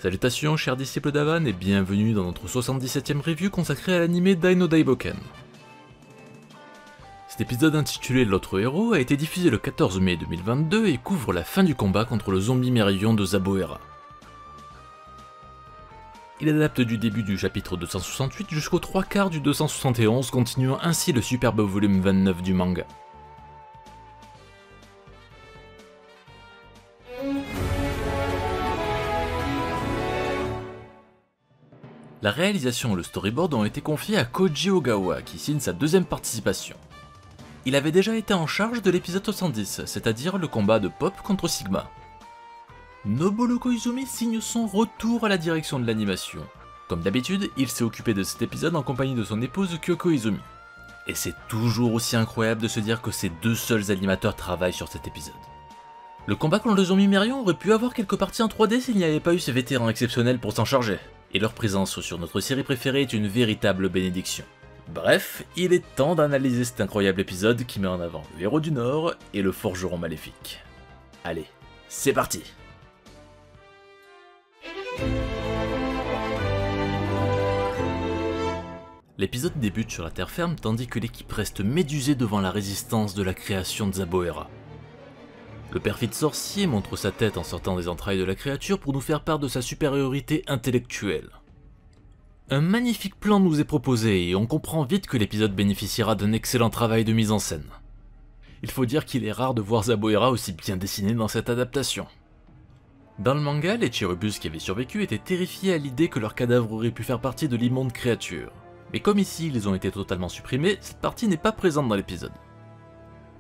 Salutations chers disciples d'Avan et bienvenue dans notre 77ème review consacrée à l'anime Dai-no Daiboken. Cet épisode intitulé L'autre héros a été diffusé le 14 mai 2022 et couvre la fin du combat contre le zombie Merion de Zaboera. Il adapte du début du chapitre 268 jusqu'aux 3/4 du 271, continuant ainsi le superbe volume 29 du manga. La réalisation et le storyboard ont été confiés à Koji Ogawa, qui signe sa deuxième participation. Il avait déjà été en charge de l'épisode 70, c'est-à-dire le combat de Pop contre Sigma. Nobuo Koizumi signe son retour à la direction de l'animation. Comme d'habitude, il s'est occupé de cet épisode en compagnie de son épouse Kyoko Izumi. Et c'est toujours aussi incroyable de se dire que ces deux seuls animateurs travaillent sur cet épisode. Le combat contre le zombie Merion aurait pu avoir quelques parties en 3D s'il n'y avait pas eu ces vétérans exceptionnels pour s'en charger. Et leur présence sur notre série préférée est une véritable bénédiction. Bref, il est temps d'analyser cet incroyable épisode qui met en avant le héros du Nord et le forgeron maléfique. Allez, c'est parti! L'épisode débute sur la terre ferme tandis que l'équipe reste médusée devant la résistance de la création de Zaboera. Le perfide sorcier montre sa tête en sortant des entrailles de la créature pour nous faire part de sa supériorité intellectuelle. Un magnifique plan nous est proposé et on comprend vite que l'épisode bénéficiera d'un excellent travail de mise en scène. Il faut dire qu'il est rare de voir Zaboera aussi bien dessiné dans cette adaptation. Dans le manga, les Chirubus qui avaient survécu étaient terrifiés à l'idée que leur cadavre aurait pu faire partie de l'immonde créature. Mais comme ici ils ont été totalement supprimés, cette partie n'est pas présente dans l'épisode.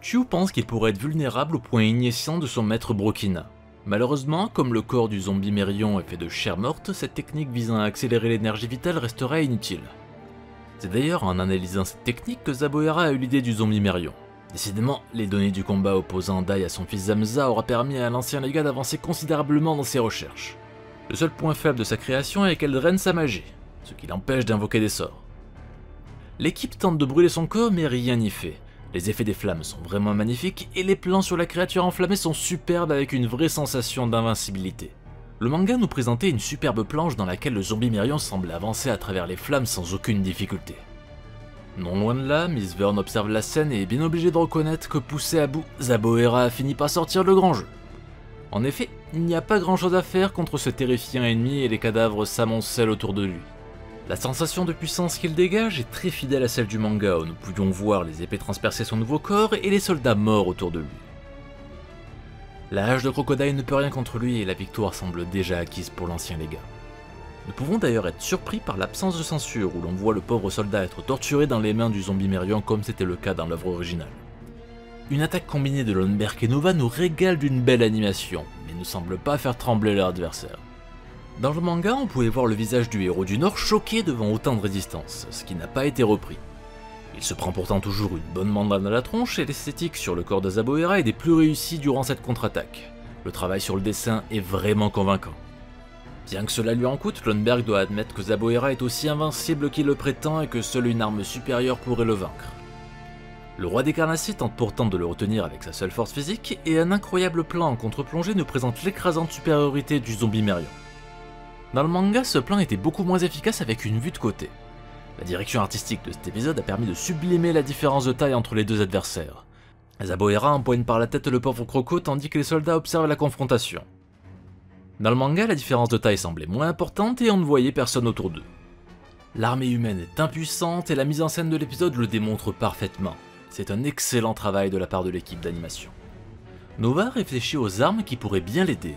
Chu pense qu'il pourrait être vulnérable au point ignition de son maître Brokina. Malheureusement, comme le corps du zombie Merion est fait de chair morte, cette technique visant à accélérer l'énergie vitale restera inutile. C'est d'ailleurs en analysant cette technique que Zaboera a eu l'idée du zombie Merion. Décidément, les données du combat opposant Dai à son fils Zamza aura permis à l'ancien légat d'avancer considérablement dans ses recherches. Le seul point faible de sa création est qu'elle draine sa magie, ce qui l'empêche d'invoquer des sorts. L'équipe tente de brûler son corps mais rien n'y fait. Les effets des flammes sont vraiment magnifiques et les plans sur la créature enflammée sont superbes avec une vraie sensation d'invincibilité. Le manga nous présentait une superbe planche dans laquelle le zombie Merion semble avancer à travers les flammes sans aucune difficulté. Non loin de là, Miss Verne observe la scène et est bien obligée de reconnaître que poussé à bout, Zaboera a fini par sortir le grand jeu. En effet, il n'y a pas grand chose à faire contre ce terrifiant ennemi et les cadavres s'amoncellent autour de lui. La sensation de puissance qu'il dégage est très fidèle à celle du manga où nous pouvions voir les épées transpercer son nouveau corps et les soldats morts autour de lui. La hache de Crocodile ne peut rien contre lui et la victoire semble déjà acquise pour l'ancien légat. Nous pouvons d'ailleurs être surpris par l'absence de censure où l'on voit le pauvre soldat être torturé dans les mains du zombie Merion comme c'était le cas dans l'œuvre originale. Une attaque combinée de Lundberg et Nova nous régale d'une belle animation, mais ne semble pas faire trembler leur adversaire. Dans le manga, on pouvait voir le visage du héros du Nord choqué devant autant de résistance, ce qui n'a pas été repris. Il se prend pourtant toujours une bonne mandale dans la tronche et l'esthétique sur le corps de Zaboera est des plus réussies durant cette contre-attaque. Le travail sur le dessin est vraiment convaincant. Bien que cela lui en coûte, Lundberg doit admettre que Zaboera est aussi invincible qu'il le prétend et que seule une arme supérieure pourrait le vaincre. Le roi des Carnassiers tente pourtant de le retenir avec sa seule force physique et un incroyable plan en contre-plongée nous présente l'écrasante supériorité du zombie Merion. Dans le manga, ce plan était beaucoup moins efficace avec une vue de côté. La direction artistique de cet épisode a permis de sublimer la différence de taille entre les deux adversaires. Zaboera empoigne par la tête le pauvre Croco tandis que les soldats observent la confrontation. Dans le manga, la différence de taille semblait moins importante et on ne voyait personne autour d'eux. L'armée humaine est impuissante et la mise en scène de l'épisode le démontre parfaitement. C'est un excellent travail de la part de l'équipe d'animation. Nova réfléchit aux armes qui pourraient bien l'aider.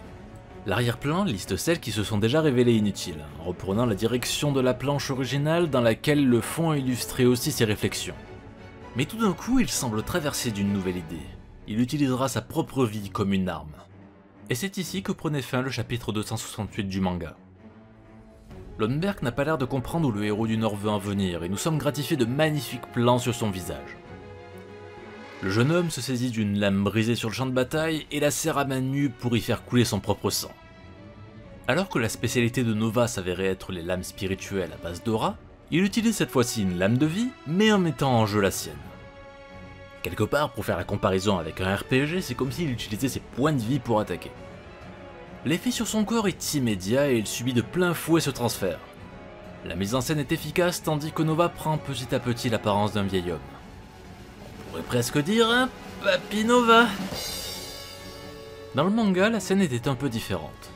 L'arrière-plan liste celles qui se sont déjà révélées inutiles, en reprenant la direction de la planche originale dans laquelle le fond illustrait aussi ses réflexions. Mais tout d'un coup, il semble traverser d'une nouvelle idée. Il utilisera sa propre vie comme une arme. Et c'est ici que prenait fin le chapitre 268 du manga. Lundberg n'a pas l'air de comprendre où le héros du Nord veut en venir, et nous sommes gratifiés de magnifiques plans sur son visage. Le jeune homme se saisit d'une lame brisée sur le champ de bataille et la serre à main nue pour y faire couler son propre sang. Alors que la spécialité de Nova s'avérait être les lames spirituelles à base d'aura, il utilise cette fois-ci une lame de vie, mais en mettant en jeu la sienne. Quelque part, pour faire la comparaison avec un RPG, c'est comme s'il utilisait ses points de vie pour attaquer. L'effet sur son corps est immédiat et il subit de plein fouet ce transfert. La mise en scène est efficace tandis que Nova prend petit à petit l'apparence d'un vieil homme. On pourrait presque dire un Papy Nova. Dans le manga, la scène était un peu différente.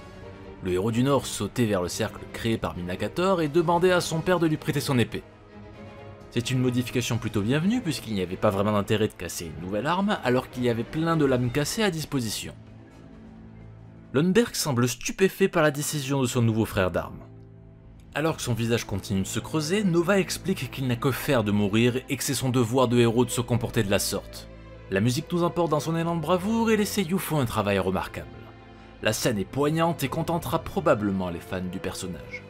Le héros du Nord sautait vers le cercle créé par Minakator et demandait à son père de lui prêter son épée. C'est une modification plutôt bienvenue puisqu'il n'y avait pas vraiment d'intérêt de casser une nouvelle arme alors qu'il y avait plein de lames cassées à disposition. Lundberg semble stupéfait par la décision de son nouveau frère d'armes. Alors que son visage continue de se creuser, Nova explique qu'il n'a que faire de mourir et que c'est son devoir de héros de se comporter de la sorte. La musique nous emporte dans son élan de bravoure et les seiyuu font un travail remarquable. La scène est poignante et contentera probablement les fans du personnage.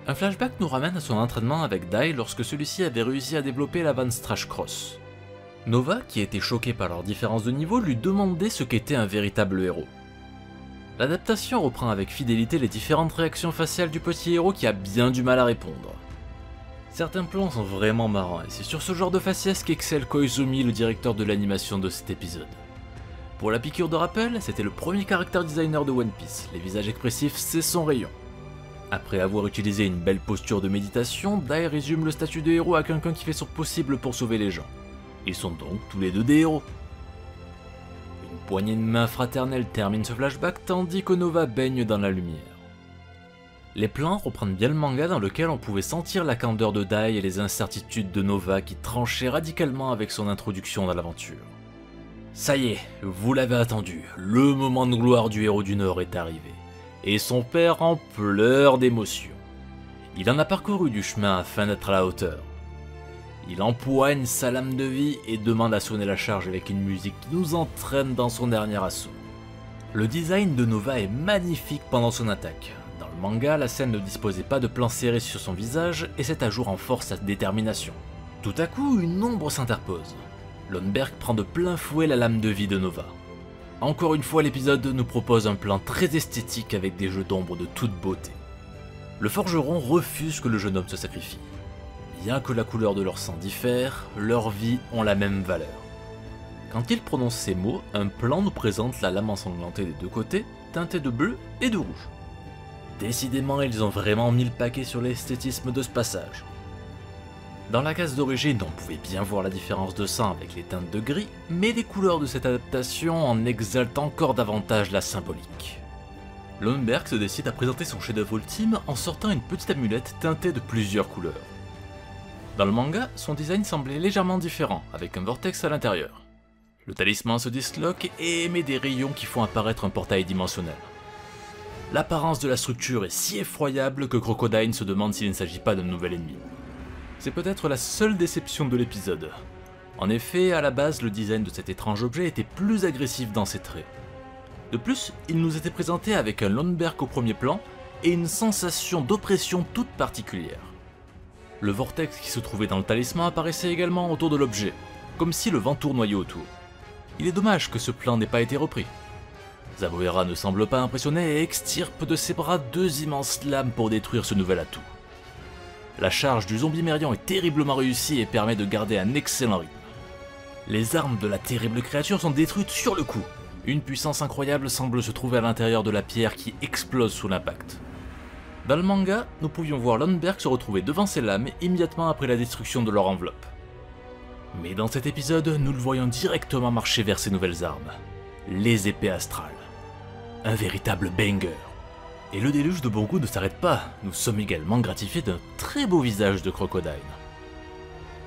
Un flashback nous ramène à son entraînement avec Dai lorsque celui-ci avait réussi à développer la Van Strash Cross. Nova, qui était choqué par leur différence de niveau, lui demandait ce qu'était un véritable héros. L'adaptation reprend avec fidélité les différentes réactions faciales du petit héros qui a bien du mal à répondre. Certains plans sont vraiment marrants et c'est sur ce genre de faciès qu'excelle Koizumi, le directeur de l'animation de cet épisode. Pour la piqûre de rappel, c'était le premier character designer de One Piece, les visages expressifs c'est son rayon. Après avoir utilisé une belle posture de méditation, Dai résume le statut de héros à quelqu'un qui fait son possible pour sauver les gens. Ils sont donc tous les deux des héros. Une poignée de main fraternelle termine ce flashback tandis que Nova baigne dans la lumière. Les plans reprennent bien le manga dans lequel on pouvait sentir la candeur de Dai et les incertitudes de Nova qui tranchaient radicalement avec son introduction dans l'aventure. Ça y est, vous l'avez attendu, le moment de gloire du héros du Nord est arrivé, et son père en pleure d'émotion. Il en a parcouru du chemin afin d'être à la hauteur. Il empoigne sa lame de vie et demande à sonner la charge avec une musique qui nous entraîne dans son dernier assaut. Le design de Nova est magnifique pendant son attaque. Dans le manga, la scène ne disposait pas de plan serré sur son visage et cet ajout renforce sa détermination. Tout à coup, une ombre s'interpose. Lundberg prend de plein fouet la lame de vie de Nova. Encore une fois, l'épisode nous propose un plan très esthétique avec des jeux d'ombre de toute beauté. Le forgeron refuse que le jeune homme se sacrifie. Bien que la couleur de leur sang diffère, leurs vies ont la même valeur. Quand il prononce ces mots, un plan nous présente la lame ensanglantée des deux côtés, teintée de bleu et de rouge. Décidément, ils ont vraiment mis le paquet sur l'esthétisme de ce passage. Dans la case d'origine, on pouvait bien voir la différence de sang avec les teintes de gris, mais les couleurs de cette adaptation en exaltent encore davantage la symbolique. Lundberg se décide à présenter son chef-d'œuvre ultime en sortant une petite amulette teintée de plusieurs couleurs. Dans le manga, son design semblait légèrement différent, avec un vortex à l'intérieur. Le talisman se disloque et émet des rayons qui font apparaître un portail dimensionnel. L'apparence de la structure est si effroyable que Crocodile se demande s'il ne s'agit pas d'un nouvel ennemi. C'est peut-être la seule déception de l'épisode. En effet, à la base, le design de cet étrange objet était plus agressif dans ses traits. De plus, il nous était présenté avec un Lundberg au premier plan et une sensation d'oppression toute particulière. Le vortex qui se trouvait dans le talisman apparaissait également autour de l'objet, comme si le vent tournoyait autour. Il est dommage que ce plan n'ait pas été repris. Zaboera ne semble pas impressionné et extirpe de ses bras deux immenses lames pour détruire ce nouvel atout. La charge du zombie mérian est terriblement réussie et permet de garder un excellent rythme. Les armes de la terrible créature sont détruites sur le coup. Une puissance incroyable semble se trouver à l'intérieur de la pierre qui explose sous l'impact. Dans le manga, nous pouvions voir Lundberg se retrouver devant ses lames immédiatement après la destruction de leur enveloppe. Mais dans cet épisode, nous le voyons directement marcher vers ses nouvelles armes, les épées astrales. Un véritable banger. Et le déluge de bon goût ne s'arrête pas, nous sommes également gratifiés d'un très beau visage de Crocodile.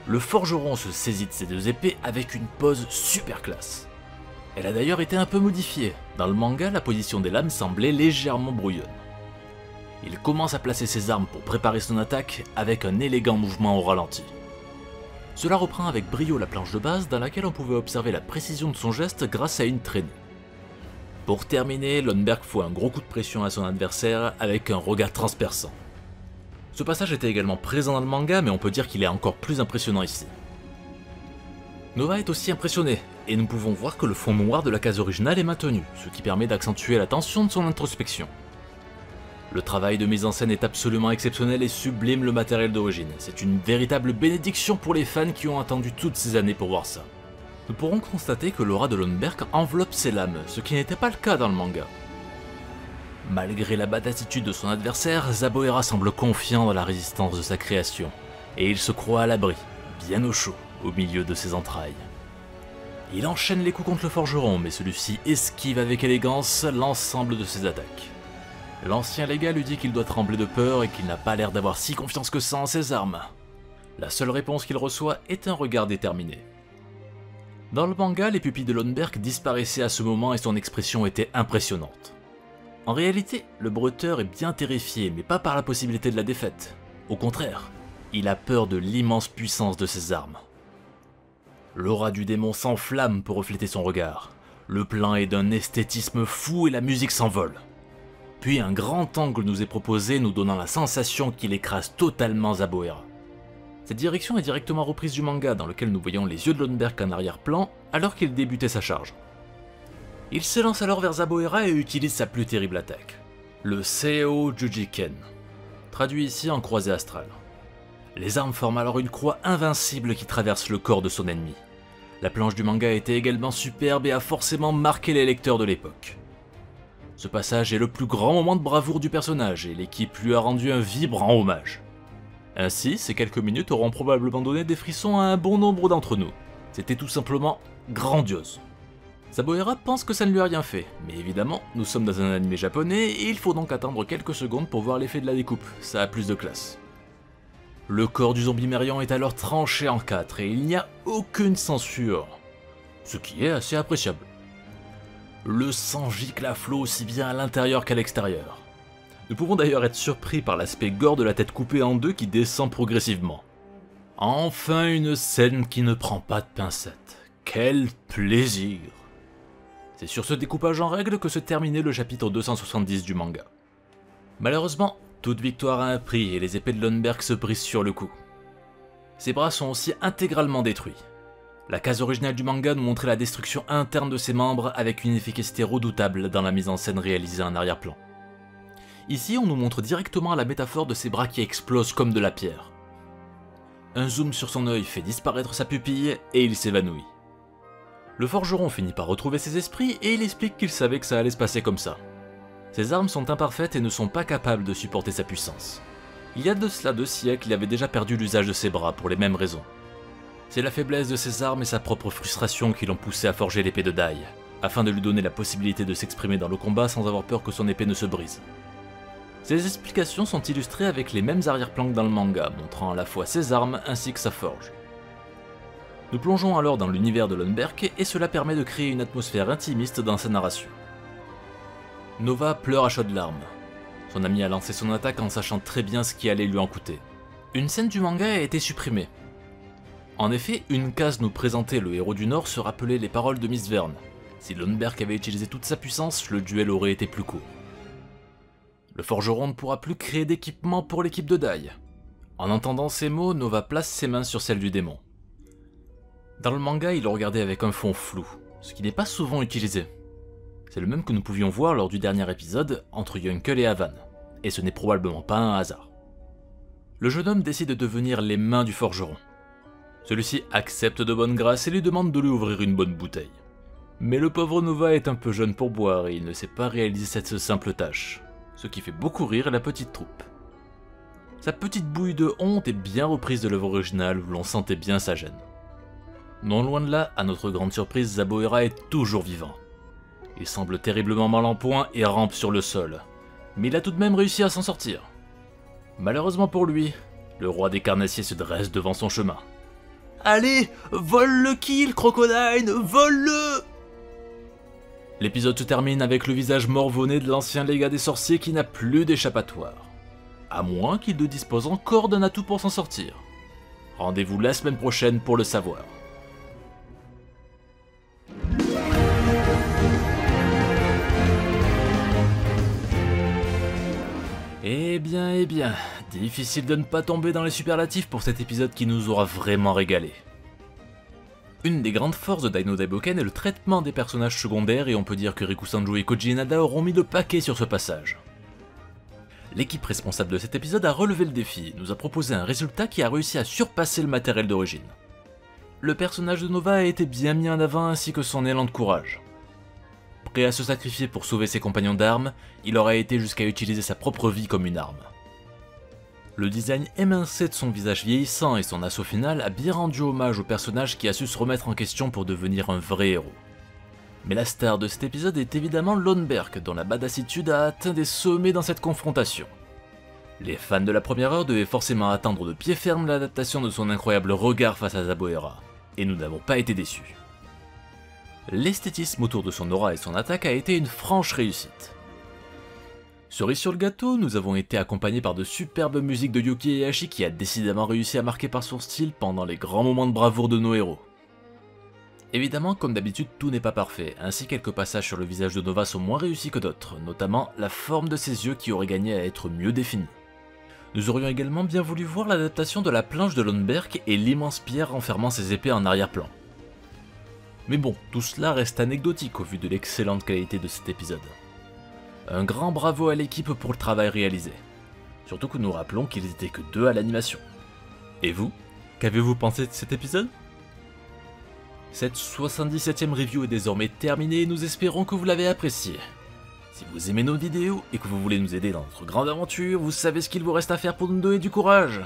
Le forgeron se saisit de ces deux épées avec une pose super classe. Elle a d'ailleurs été un peu modifiée, dans le manga la position des lames semblait légèrement brouillonne. Il commence à placer ses armes pour préparer son attaque avec un élégant mouvement au ralenti. Cela reprend avec brio la planche de base dans laquelle on pouvait observer la précision de son geste grâce à une traînée. Pour terminer, Lundberg fout un gros coup de pression à son adversaire avec un regard transperçant. Ce passage était également présent dans le manga, mais on peut dire qu'il est encore plus impressionnant ici. Nova est aussi impressionné, et nous pouvons voir que le fond noir de la case originale est maintenu, ce qui permet d'accentuer la tension de son introspection. Le travail de mise en scène est absolument exceptionnel et sublime le matériel d'origine. C'est une véritable bénédiction pour les fans qui ont attendu toutes ces années pour voir ça. Nous pourrons constater que l'aura de Lundberg enveloppe ses lames, ce qui n'était pas le cas dans le manga. Malgré la bad attitude de son adversaire, Zaboera semble confiant dans la résistance de sa création, et il se croit à l'abri, bien au chaud, au milieu de ses entrailles. Il enchaîne les coups contre le forgeron, mais celui-ci esquive avec élégance l'ensemble de ses attaques. L'ancien légat lui dit qu'il doit trembler de peur et qu'il n'a pas l'air d'avoir si confiance que ça en ses armes. La seule réponse qu'il reçoit est un regard déterminé. Dans le manga, les pupilles de Lundberg disparaissaient à ce moment et son expression était impressionnante. En réalité, le bretteur est bien terrifié, mais pas par la possibilité de la défaite. Au contraire, il a peur de l'immense puissance de ses armes. L'aura du démon s'enflamme pour refléter son regard. Le plan est d'un esthétisme fou et la musique s'envole. Puis un grand angle nous est proposé, nous donnant la sensation qu'il écrase totalement Zaboera. Cette direction est directement reprise du manga, dans lequel nous voyons les yeux de Lundberg en arrière-plan, alors qu'il débutait sa charge. Il s'élance alors vers Zaboera et utilise sa plus terrible attaque, le Seo Jujiken, traduit ici en croisée astrale. Les armes forment alors une croix invincible qui traverse le corps de son ennemi. La planche du manga était également superbe et a forcément marqué les lecteurs de l'époque. Ce passage est le plus grand moment de bravoure du personnage et l'équipe lui a rendu un vibrant hommage. Ainsi, ces quelques minutes auront probablement donné des frissons à un bon nombre d'entre nous. C'était tout simplement grandiose. Zaboera pense que ça ne lui a rien fait, mais évidemment, nous sommes dans un anime japonais et il faut donc attendre quelques secondes pour voir l'effet de la découpe, ça a plus de classe. Le corps du zombie mérian est alors tranché en 4 et il n'y a aucune censure, ce qui est assez appréciable. Le sang gicle à flot aussi bien à l'intérieur qu'à l'extérieur. Nous pouvons d'ailleurs être surpris par l'aspect gore de la tête coupée en deux qui descend progressivement. Enfin une scène qui ne prend pas de pincettes. Quel plaisir! C'est sur ce découpage en règle que se terminait le chapitre 270 du manga. Malheureusement, toute victoire a un prix et les épées de Lundberg se brisent sur le coup. Ses bras sont aussi intégralement détruits. La case originale du manga nous montrait la destruction interne de ses membres avec une efficacité redoutable dans la mise en scène réalisée en arrière-plan. Ici, on nous montre directement la métaphore de ses bras qui explosent comme de la pierre. Un zoom sur son œil fait disparaître sa pupille et il s'évanouit. Le forgeron finit par retrouver ses esprits et il explique qu'il savait que ça allait se passer comme ça. Ses armes sont imparfaites et ne sont pas capables de supporter sa puissance. Il y a de cela 2 siècles, il avait déjà perdu l'usage de ses bras pour les mêmes raisons. C'est la faiblesse de ses armes et sa propre frustration qui l'ont poussé à forger l'épée de Dai, afin de lui donner la possibilité de s'exprimer dans le combat sans avoir peur que son épée ne se brise. Ces explications sont illustrées avec les mêmes arrière-plans que dans le manga, montrant à la fois ses armes ainsi que sa forge. Nous plongeons alors dans l'univers de Lundberg et cela permet de créer une atmosphère intimiste dans sa narration. Nova pleure à chaudes larmes. Son ami a lancé son attaque en sachant très bien ce qui allait lui en coûter. Une scène du manga a été supprimée. En effet, une case nous présentait le héros du Nord se rappelait les paroles de Miss Verne. Si Lundberg avait utilisé toute sa puissance, le duel aurait été plus court. Le forgeron ne pourra plus créer d'équipement pour l'équipe de Dai. En entendant ces mots, Nova place ses mains sur celles du démon. Dans le manga, il le regardait avec un fond flou, ce qui n'est pas souvent utilisé. C'est le même que nous pouvions voir lors du dernier épisode entre Yunkel et Havan, et ce n'est probablement pas un hasard. Le jeune homme décide de devenir les mains du forgeron. Celui-ci accepte de bonne grâce et lui demande de lui ouvrir une bonne bouteille. Mais le pauvre Nova est un peu jeune pour boire et il ne sait pas réaliser cette simple tâche, ce qui fait beaucoup rire la petite troupe. Sa petite bouille de honte est bien reprise de l'œuvre originale où l'on sentait bien sa gêne. Non loin de là, à notre grande surprise, Zaboera est toujours vivant. Il semble terriblement mal en point et rampe sur le sol, mais il a tout de même réussi à s'en sortir. Malheureusement pour lui, le roi des carnassiers se dresse devant son chemin. Allez, vole le kill, Crocodile, vole-le! L'épisode se termine avec le visage morvonné de l'ancien légat des sorciers qui n'a plus d'échappatoire. À moins qu'il ne dispose encore d'un atout pour s'en sortir. Rendez-vous la semaine prochaine pour le savoir. Eh bien, difficile de ne pas tomber dans les superlatifs pour cet épisode qui nous aura vraiment régalé. Une des grandes forces de Dino Daiboken est le traitement des personnages secondaires et on peut dire que Riku Sanjo et Koji Inada auront mis le paquet sur ce passage. L'équipe responsable de cet épisode a relevé le défi et nous a proposé un résultat qui a réussi à surpasser le matériel d'origine. Le personnage de Nova a été bien mis en avant ainsi que son élan de courage. prêt à se sacrifier pour sauver ses compagnons d'armes, il aurait été jusqu'à utiliser sa propre vie comme une arme. Le design émincé de son visage vieillissant et son assaut final a bien rendu hommage au personnage qui a su se remettre en question pour devenir un vrai héros. Mais la star de cet épisode est évidemment Lundberg, dont la badassitude a atteint des sommets dans cette confrontation. Les fans de la première heure devaient forcément attendre de pied ferme l'adaptation de son incroyable regard face à Zaboera, et nous n'avons pas été déçus. L'esthétisme autour de son aura et son attaque a été une franche réussite. Cerise sur le gâteau, nous avons été accompagnés par de superbes musiques de Yuki Heihachi qui a décidément réussi à marquer par son style pendant les grands moments de bravoure de nos héros. Évidemment, comme d'habitude, tout n'est pas parfait, ainsi quelques passages sur le visage de Nova sont moins réussis que d'autres, notamment la forme de ses yeux qui aurait gagné à être mieux définie. Nous aurions également bien voulu voir l'adaptation de la planche de Lundberg et l'immense pierre renfermant ses épées en arrière-plan. Mais bon, tout cela reste anecdotique au vu de l'excellente qualité de cet épisode. Un grand bravo à l'équipe pour le travail réalisé. Surtout que nous rappelons qu'ils étaient que 2 à l'animation. Et vous, qu'avez-vous pensé de cet épisode ? Cette 77e review est désormais terminée et nous espérons que vous l'avez appréciée. Si vous aimez nos vidéos et que vous voulez nous aider dans notre grande aventure, vous savez ce qu'il vous reste à faire pour nous donner du courage.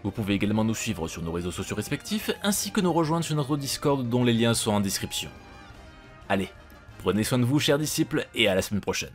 Vous pouvez également nous suivre sur nos réseaux sociaux respectifs, ainsi que nous rejoindre sur notre Discord dont les liens sont en description. Allez, prenez soin de vous chers disciples, et à la semaine prochaine.